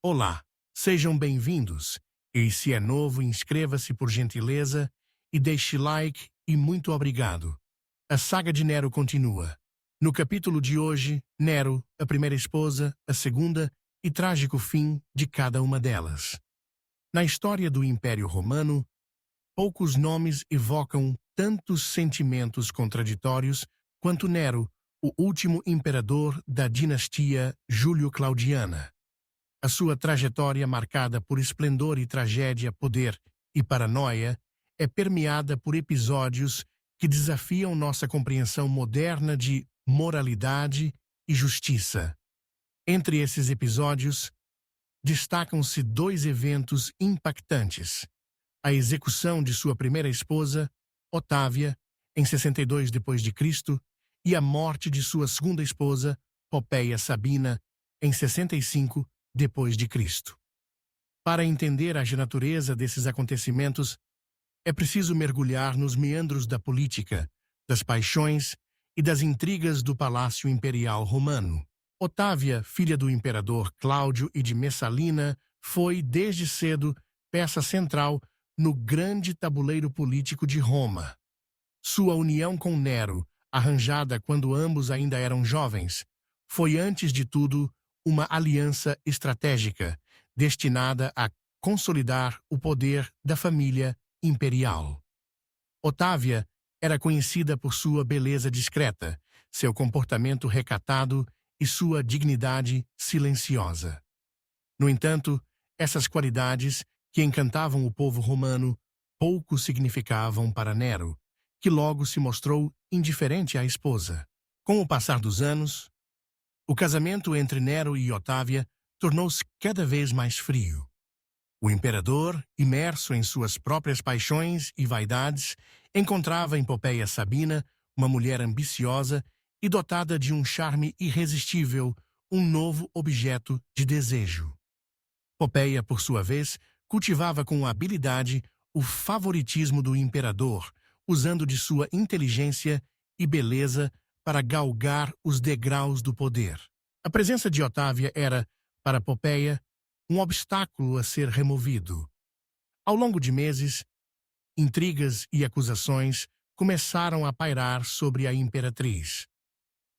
Olá, sejam bem-vindos. E se é novo, inscreva-se por gentileza e deixe like e muito obrigado. A saga de Nero continua. No capítulo de hoje, Nero, a primeira esposa, a segunda e trágico fim de cada uma delas. Na história do Império Romano, poucos nomes evocam tantos sentimentos contraditórios quanto Nero, o último imperador da dinastia Júlio-Claudiana. A sua trajetória, marcada por esplendor e tragédia, poder e paranoia, é permeada por episódios que desafiam nossa compreensão moderna de moralidade e justiça. Entre esses episódios, destacam-se dois eventos impactantes: a execução de sua primeira esposa, Otávia, em 62 d.C., e a morte de sua segunda esposa, Popeia Sabina, em 65 d.C. Para entender a natureza desses acontecimentos, é preciso mergulhar nos meandros da política, das paixões e das intrigas do Palácio Imperial Romano. Otávia, filha do imperador Cláudio e de Messalina, foi, desde cedo, peça central no grande tabuleiro político de Roma. Sua união com Nero, arranjada quando ambos ainda eram jovens, foi, antes de tudo, uma aliança estratégica, destinada a consolidar o poder da família imperial. Otávia era conhecida por sua beleza discreta, seu comportamento recatado e sua dignidade silenciosa. No entanto, essas qualidades, que encantavam o povo romano, pouco significavam para Nero, que logo se mostrou indiferente à esposa. Com o passar dos anos, o casamento entre Nero e Otávia tornou-se cada vez mais frio. O imperador, imerso em suas próprias paixões e vaidades, encontrava em Popeia Sabina, uma mulher ambiciosa e dotada de um charme irresistível, um novo objeto de desejo. Popeia, por sua vez, cultivava com habilidade o favoritismo do imperador, usando de sua inteligência e beleza para galgar os degraus do poder. A presença de Otávia era, para Popeia, um obstáculo a ser removido. Ao longo de meses, intrigas e acusações começaram a pairar sobre a imperatriz.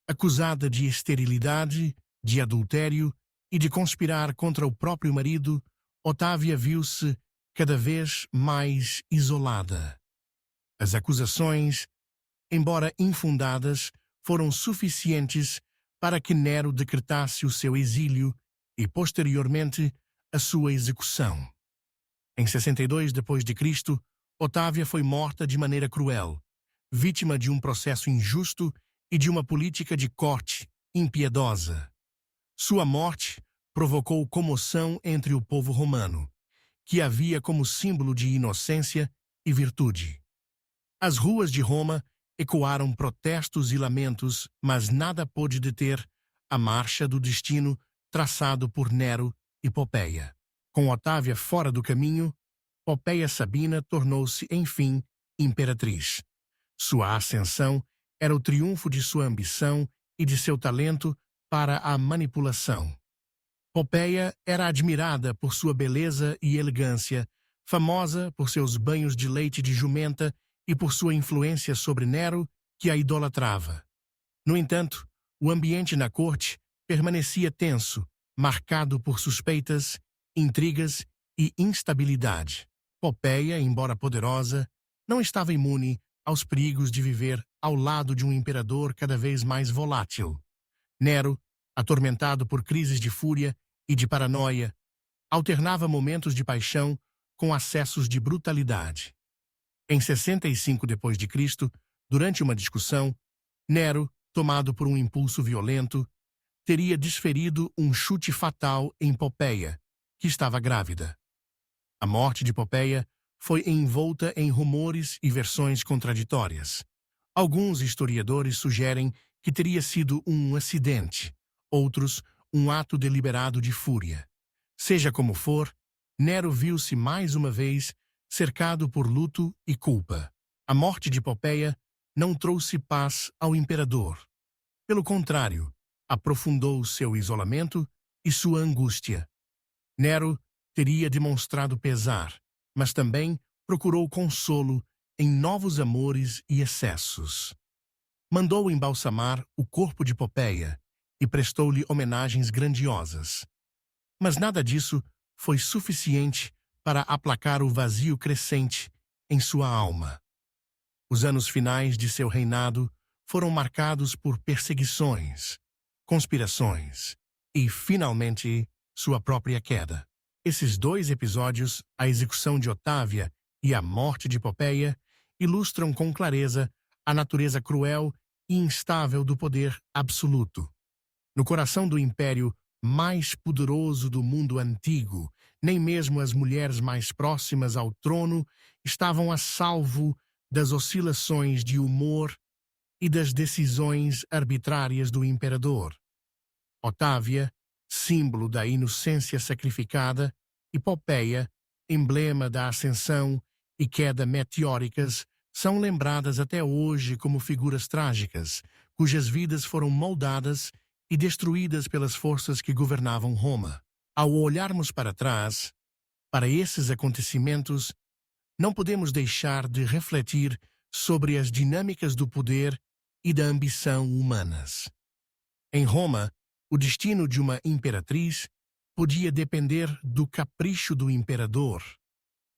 Acusada de esterilidade, de adultério e de conspirar contra o próprio marido, Otávia viu-se cada vez mais isolada. As acusações, embora infundadas, foram suficientes para que Nero decretasse o seu exílio e, posteriormente, a sua execução. Em 62 d.C., Otávia foi morta de maneira cruel, vítima de um processo injusto e de uma política de corte impiedosa. Sua morte provocou comoção entre o povo romano, que a via como símbolo de inocência e virtude. As ruas de Roma ecoaram protestos e lamentos, mas nada pôde deter a marcha do destino traçado por Nero e Popeia. Com Otávia fora do caminho, Popeia Sabina tornou-se, enfim, imperatriz. Sua ascensão era o triunfo de sua ambição e de seu talento para a manipulação. Popeia era admirada por sua beleza e elegância, famosa por seus banhos de leite de jumenta e por sua influência sobre Nero, que a idolatrava. No entanto, o ambiente na corte permanecia tenso, marcado por suspeitas, intrigas e instabilidade. Popeia, embora poderosa, não estava imune aos perigos de viver ao lado de um imperador cada vez mais volátil. Nero, atormentado por crises de fúria e de paranoia, alternava momentos de paixão com acessos de brutalidade. Em 65 d.C., durante uma discussão, Nero, tomado por um impulso violento, teria desferido um chute fatal em Popeia, que estava grávida. A morte de Popeia foi envolta em rumores e versões contraditórias. Alguns historiadores sugerem que teria sido um acidente, outros, um ato deliberado de fúria. Seja como for, Nero viu-se mais uma vez cercado por luto e culpa. A morte de Popeia não trouxe paz ao imperador. Pelo contrário, aprofundou seu isolamento e sua angústia. Nero teria demonstrado pesar, mas também procurou consolo em novos amores e excessos. Mandou embalsamar o corpo de Popeia e prestou-lhe homenagens grandiosas. Mas nada disso foi suficiente para aplacar o vazio crescente em sua alma. Os anos finais de seu reinado foram marcados por perseguições, conspirações e, finalmente, sua própria queda. Esses dois episódios, a execução de Otávia e a morte de Popeia, ilustram com clareza a natureza cruel e instável do poder absoluto. No coração do império mais poderoso do mundo antigo, nem mesmo as mulheres mais próximas ao trono estavam a salvo das oscilações de humor e das decisões arbitrárias do imperador. Otávia, símbolo da inocência sacrificada, e Popeia, emblema da ascensão e queda meteóricas, são lembradas até hoje como figuras trágicas, cujas vidas foram moldadas e destruídas pelas forças que governavam Roma. Ao olharmos para trás, para esses acontecimentos, não podemos deixar de refletir sobre as dinâmicas do poder e da ambição humanas. Em Roma, o destino de uma imperatriz podia depender do capricho do imperador,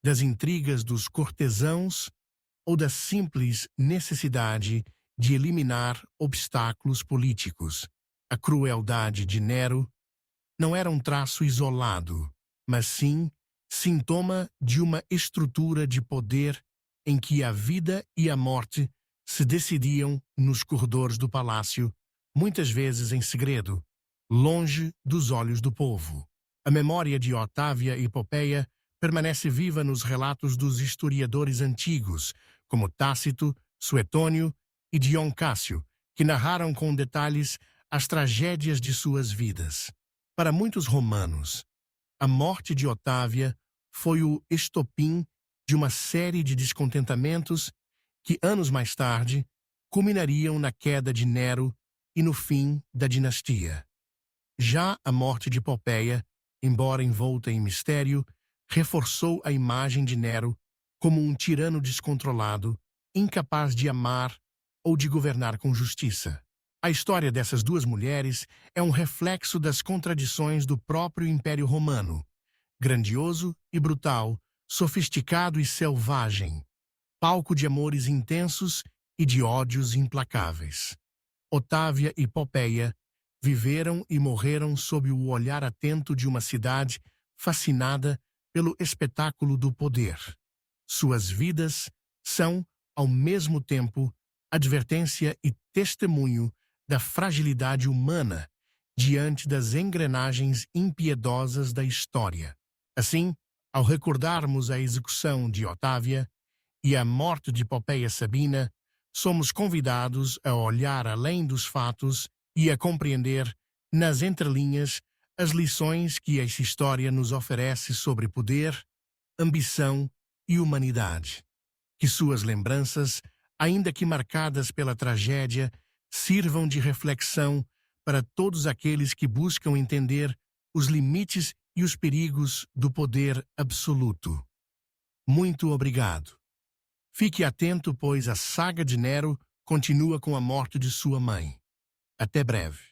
das intrigas dos cortesãos ou da simples necessidade de eliminar obstáculos políticos. A crueldade de Nero não era um traço isolado, mas sim sintoma de uma estrutura de poder em que a vida e a morte se decidiam nos corredores do palácio, muitas vezes em segredo, longe dos olhos do povo. A memória de Otávia e Popeia permanece viva nos relatos dos historiadores antigos, como Tácito, Suetônio e Dion Cássio, que narraram com detalhes as tragédias de suas vidas. Para muitos romanos, a morte de Otávia foi o estopim de uma série de descontentamentos que, anos mais tarde, culminariam na queda de Nero e no fim da dinastia. Já a morte de Popeia, embora envolta em mistério, reforçou a imagem de Nero como um tirano descontrolado, incapaz de amar ou de governar com justiça. A história dessas duas mulheres é um reflexo das contradições do próprio Império Romano, grandioso e brutal, sofisticado e selvagem, palco de amores intensos e de ódios implacáveis. Otávia e Popeia viveram e morreram sob o olhar atento de uma cidade fascinada pelo espetáculo do poder. Suas vidas são, ao mesmo tempo, advertência e testemunho da fragilidade humana diante das engrenagens impiedosas da história. Assim, ao recordarmos a execução de Otávia e a morte de Popeia Sabina, somos convidados a olhar além dos fatos e a compreender, nas entrelinhas, as lições que essa história nos oferece sobre poder, ambição e humanidade. Que suas lembranças, ainda que marcadas pela tragédia, sirvam de reflexão para todos aqueles que buscam entender os limites e os perigos do poder absoluto. Muito obrigado. Fique atento, pois a saga de Nero continua com a morte de sua mãe. Até breve.